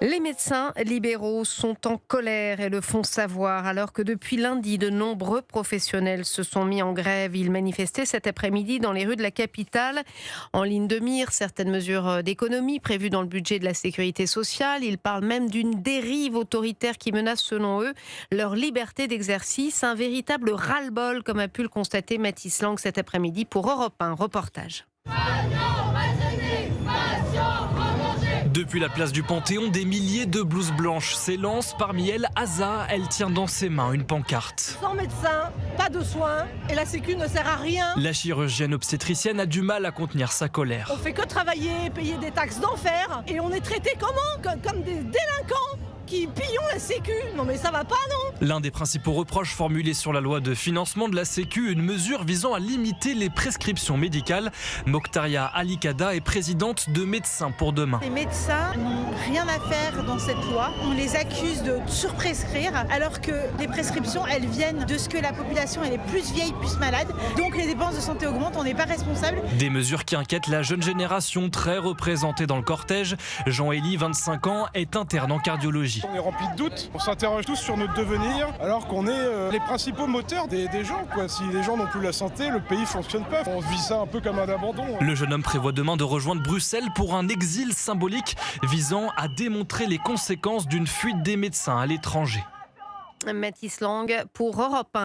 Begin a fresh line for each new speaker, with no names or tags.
Les médecins libéraux sont en colère et le font savoir alors que depuis lundi, de nombreux professionnels se sont mis en grève. Ils manifestaient cet après-midi dans les rues de la capitale. En ligne de mire, certaines mesures d'économie prévues dans le budget de la sécurité sociale. Ils parlent même d'une dérive autoritaire qui menace, selon eux, leur liberté d'exercice. Un véritable ras-le-bol, comme a pu le constater Mathis Lang cet après-midi pour Europe 1. Reportage.
Depuis la place du Panthéon, des milliers de blouses blanches s'élancent. Parmi elles, Asa, elle tient dans ses mains une pancarte.
Sans médecin, pas de soins et la sécu ne sert à rien.
La chirurgienne obstétricienne a du mal à contenir sa colère.
On fait que travailler, payer des taxes d'enfer et on est traités comment ? Comme des délinquants qui pillons la sécu. Non mais ça va pas, non ?
L'un des principaux reproches formulés sur la loi de financement de la Sécu, une mesure visant à limiter les prescriptions médicales. Mokhtaria Alikada est présidente de Médecins pour demain.
Les médecins n'ont rien à faire dans cette loi. On les accuse de surprescrire alors que les prescriptions, elles viennent de ce que la population elle est plus vieille, plus malade. Donc les dépenses de santé augmentent, on n'est pas responsable.
Des mesures qui inquiètent la jeune génération très représentée dans le cortège. Jean-Élie, 25 ans, est interne en cardiologie.
On est rempli de doutes, on s'interroge tous sur notre devenir alors qu'on est les principaux moteurs des gens. Si les gens n'ont plus la santé, le pays ne fonctionne pas. On vit ça un peu comme un abandon.
Le jeune homme prévoit demain de rejoindre Bruxelles pour un exil symbolique visant à démontrer les conséquences d'une fuite des médecins à l'étranger.
Mathis Lang pour Europe 1.